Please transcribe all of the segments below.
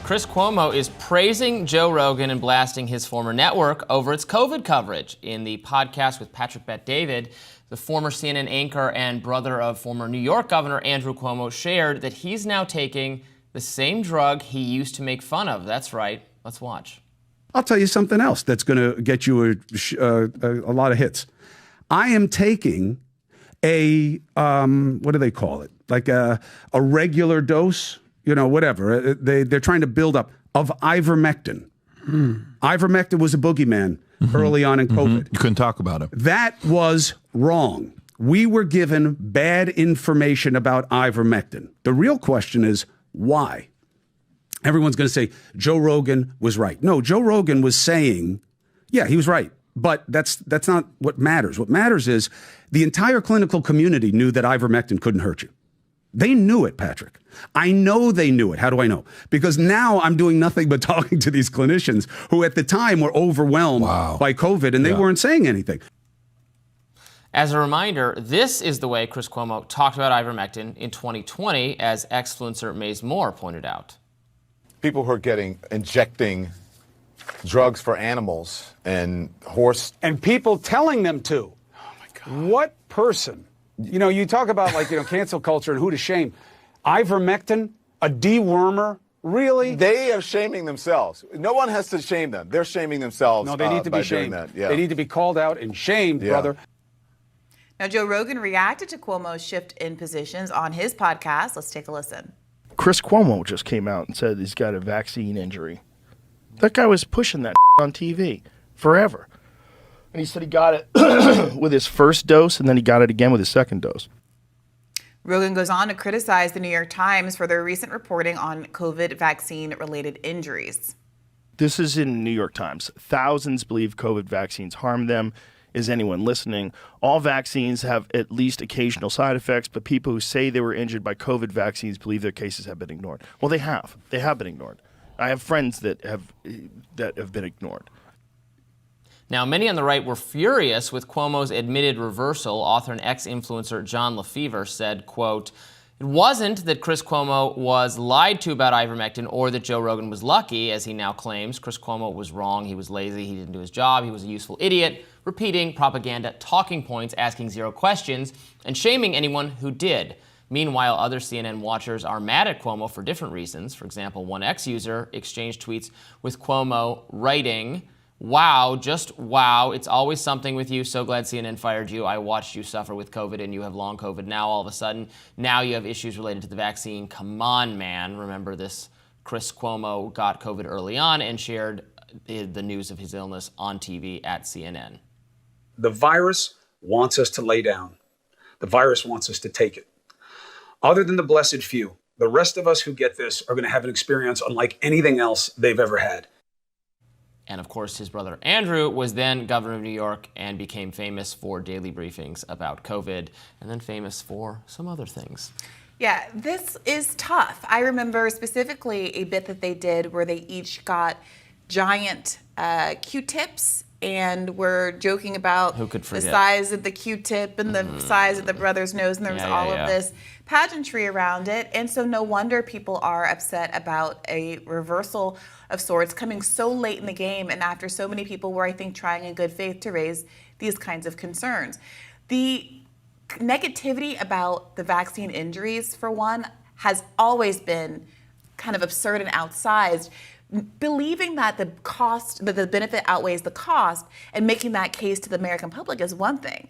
Chris Cuomo is praising Joe Rogan and blasting his former network over its COVID coverage. In the podcast with Patrick Bet-David, the former CNN anchor and brother of former New York Governor Andrew Cuomo shared that he's now taking the same drug he used to make fun of. That's right. Let's watch. I'll tell you something else that's going to get you a lot of hits. I am taking a, what do they call it? Like a regular dose, you know, whatever. They're trying to build up of ivermectin. Ivermectin was a boogeyman early on in COVID. You couldn't talk about it. That was wrong. We were given bad information about ivermectin. The real question is why? Everyone's going to say Joe Rogan was right. No, Joe Rogan was saying, yeah, he was right. But that's not what matters. What matters is the entire clinical community knew that ivermectin couldn't hurt you. They knew it, Patrick. I know they knew it. How do I know? Because now I'm doing nothing but talking to these clinicians who at the time were overwhelmed by COVID and they weren't saying anything. As a reminder, this is the way Chris Cuomo talked about ivermectin in 2020, as ex-influencer Maze Moore pointed out. People who are injecting drugs for animals and horse. And people telling them to. Oh, my God. What person? You know, you talk about, like, you know, cancel culture and who to shame. Ivermectin, a dewormer, really? They are shaming themselves. No one has to shame them. They're shaming themselves. No, they need to be shamed. Yeah. They need to be called out and shamed, brother. Now, Joe Rogan reacted to Cuomo's shift in positions on his podcast. Let's take a listen. Chris Cuomo just came out and said he's got a vaccine injury. That guy was pushing that on TV forever. And he said he got it with his first dose, and then he got it again with his second dose. Rogan goes on to criticize the New York Times for their recent reporting on COVID vaccine-related injuries. This is in New York Times. Thousands believe COVID vaccines harm them. Is anyone listening? All vaccines have at least occasional side effects, but people who say they were injured by COVID vaccines believe their cases have been ignored. Well, they have. They have been ignored. I have friends that have been ignored. Now, many on the right were furious with Cuomo's admitted reversal. Author and ex-influencer John Lefevre said, quote, "It wasn't that Chris Cuomo was lied to about ivermectin or that Joe Rogan was lucky, as he now claims. Chris Cuomo was wrong. He was lazy. He didn't do his job. He was a useful idiot, repeating propaganda talking points, asking zero questions, and shaming anyone who did." Meanwhile, other CNN watchers are mad at Cuomo for different reasons. For example, one ex-user exchanged tweets with Cuomo writing, "Wow, just wow, it's always something with you. So glad CNN fired you. I watched you suffer with COVID and you have long COVID. Now all of a sudden, now you have issues related to the vaccine. Come on, man." Remember this, Chris Cuomo got COVID early on and shared the news of his illness on TV at CNN. The virus wants us to lay down. The virus wants us to take it. Other than the blessed few, the rest of us who get this are going to have an experience unlike anything else they've ever had. And of course, his brother Andrew was then governor of New York and became famous for daily briefings about COVID, and then famous for some other things. Yeah, this is tough. I remember specifically a bit that they did where they each got giant Q-tips and were joking about the size of the Q-tip and the size of the brother's nose, and there was all of this pageantry around it. And so no wonder people are upset about a reversal of sorts coming so late in the game and after so many people were, I think, trying in good faith to raise these kinds of concerns. The negativity about the vaccine injuries, for one, has always been kind of absurd and outsized. Believing that the cost, that the benefit outweighs the cost, and making that case to the American public is one thing.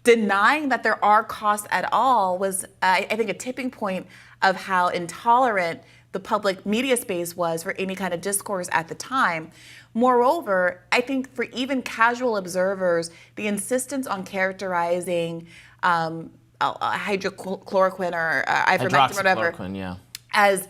Denying that there are costs at all was, I think, a tipping point of how intolerant the public media space was for any kind of discourse at the time. Moreover, I think for even casual observers, the insistence on characterizing hydrochloroquine or ivermectin or whatever as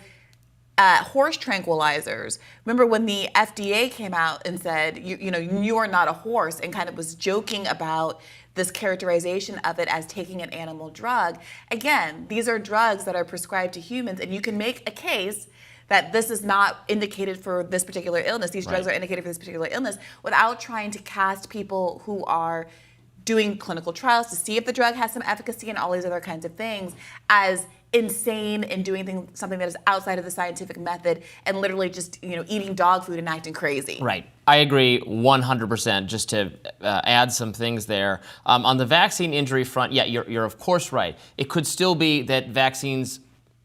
horse tranquilizers. Remember when the FDA came out and said, you are not a horse, and kind of was joking about this characterization of it as taking an animal drug. Again, these are drugs that are prescribed to humans, and you can make a case that this is not indicated for this particular illness. These drugs are indicated for this particular illness without trying to cast people who are doing clinical trials to see if the drug has some efficacy and all these other kinds of things as insane and doing something that is outside of the scientific method and literally just eating dog food and acting crazy. Right. I agree 100%. Just to add some things there. On the vaccine injury front, yeah, you're of course right. It could still be that vaccines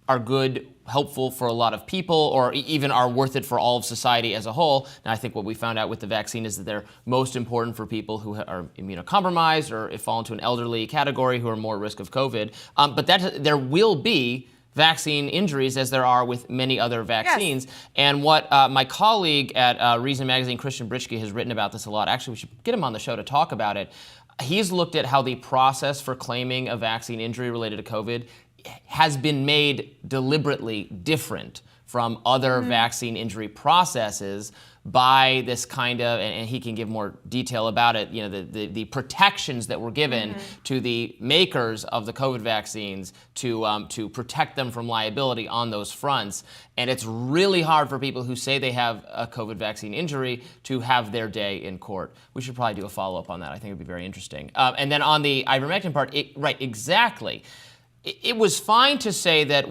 are good, helpful for a lot of people, or even are worth it for all of society as a whole. Now, I think what we found out with the vaccine is that they're most important for people who are immunocompromised or fall into an elderly category who are more at risk of COVID. But there will be vaccine injuries, as there are with many other vaccines. Yes. And what my colleague at Reason Magazine, Christian Britschke, has written about this a lot. Actually, we should get him on the show to talk about it. He's looked at how the process for claiming a vaccine injury related to COVID has been made deliberately different from other vaccine injury processes by this kind of, and he can give more detail about it, the protections that were given to the makers of the COVID vaccines to protect them from liability on those fronts. And it's really hard for people who say they have a COVID vaccine injury to have their day in court. We should probably do a follow-up on that. I think it would be very interesting. And then on the ivermectin part, right, exactly. It was fine to say that,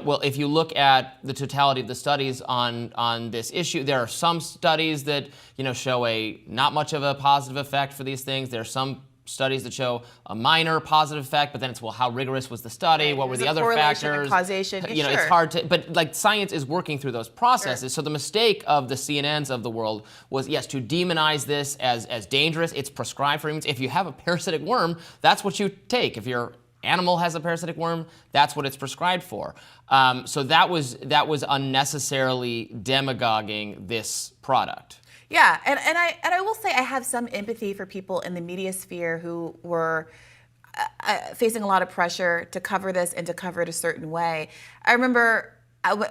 well, if you look at the totality of the studies on this issue, there are some studies that, show not much of a positive effect for these things. There are some studies that show a minor positive effect, but then it's, well, how rigorous was the study? Right. What were the other factors? And causation. Sure. It's hard to, but science is working through those processes. Sure. So the mistake of the CNNs of the world was, yes, to demonize this as dangerous. It's prescribed for humans. If you have a parasitic worm, that's what you take. If your animal has a parasitic worm, that's what it's prescribed for. So that was unnecessarily demagoguing this product. Yeah, and I will say I have some empathy for people in the media sphere who were facing a lot of pressure to cover this and to cover it a certain way. I remember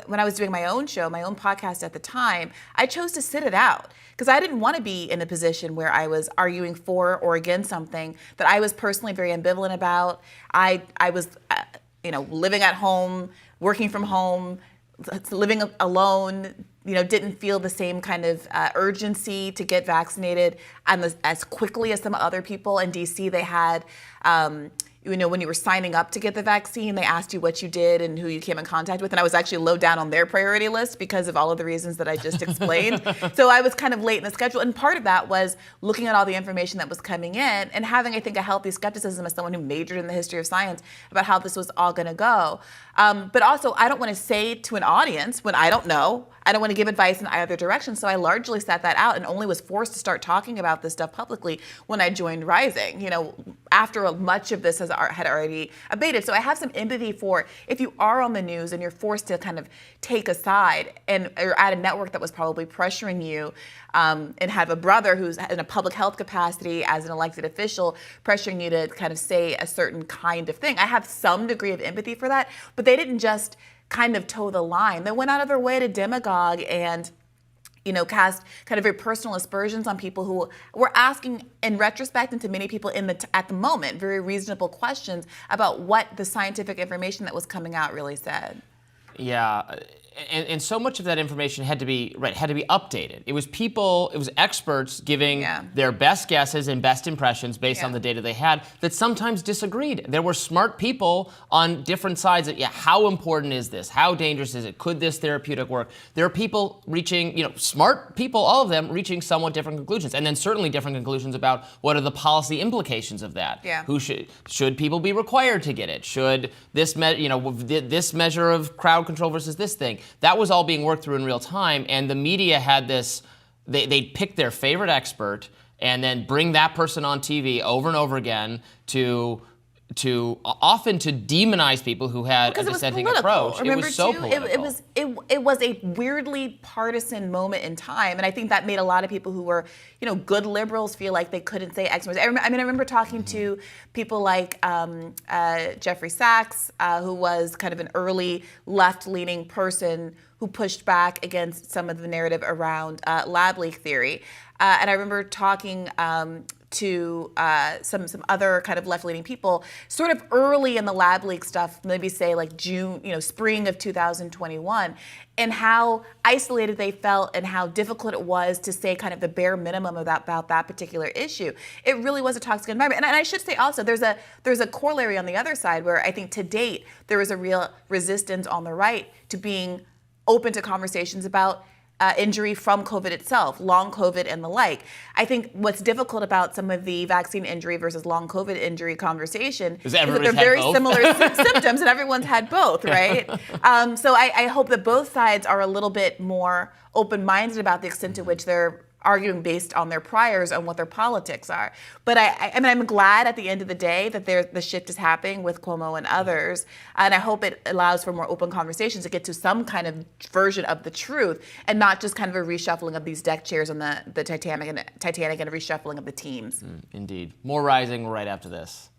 when I was doing my own show, my own podcast at the time, I chose to sit it out because I didn't want to be in a position where I was arguing for or against something that I was personally very ambivalent about. I was, living at home, working from home, living alone, didn't feel the same kind of urgency to get vaccinated as quickly as some other people. In DC, they had, when you were signing up to get the vaccine, they asked you what you did and who you came in contact with. And I was actually low down on their priority list because of all of the reasons that I just explained. So I was kind of late in the schedule. And part of that was looking at all the information that was coming in and having, I think, a healthy skepticism as someone who majored in the history of science about how this was all going to go. But also, I don't want to say to an audience when I don't know. I don't want to give advice in either direction. So I largely sat that out and only was forced to start talking about this stuff publicly when I joined Rising, after much of this had already abated. So I have some empathy for if you are on the news and you're forced to kind of take a side and you're at a network that was probably pressuring you and have a brother who's in a public health capacity as an elected official pressuring you to kind of say a certain kind of thing. I have some degree of empathy for that, but they didn't just kind of toe the line. They went out of their way to demagogue and cast kind of very personal aspersions on people who were asking, in retrospect, and to many people at the moment, very reasonable questions about what the scientific information that was coming out really said. Yeah, and so much of that information had to be updated. It was experts giving their best guesses and best impressions based on the data they had that sometimes disagreed. There were smart people on different sides of, how important is this? How dangerous is it? Could this therapeutic work? There are people reaching, smart people, all of them reaching somewhat different conclusions, and then certainly different conclusions about what are the policy implications of that. Yeah. Who should people be required to get it? Should this this measure of crowd control versus this thing? That was all being worked through in real time, and the media had this, they'd pick their favorite expert and then bring that person on TV over and over again to often to demonize people who had a dissenting approach. Remember, it was so political. It was a weirdly partisan moment in time, and I think that made a lot of people who were, good liberals feel like they couldn't say X. I remember talking to people like Jeffrey Sachs, who was kind of an early left-leaning person who pushed back against some of the narrative around lab leak theory. And I remember talking to some other kind of left-leaning people, sort of early in the lab leak stuff, maybe say like June, spring of 2021, and how isolated they felt and how difficult it was to say kind of the bare minimum about that particular issue. It really was a toxic environment. And I should say also, there's a corollary on the other side where I think to date there is a real resistance on the right to being open to conversations about injury from COVID itself, long COVID and the like. I think what's difficult about some of the vaccine injury versus long COVID injury conversation is that they're very similar symptoms and everyone's had both, right? So I hope that both sides are a little bit more open-minded about the extent to which they're arguing based on their priors and what their politics are. But I mean, I'm glad at the end of the day that the shift is happening with Cuomo and others. And I hope it allows for more open conversations to get to some kind of version of the truth and not just kind of a reshuffling of these deck chairs on the Titanic and a reshuffling of the teams. Indeed. More Rising right after this.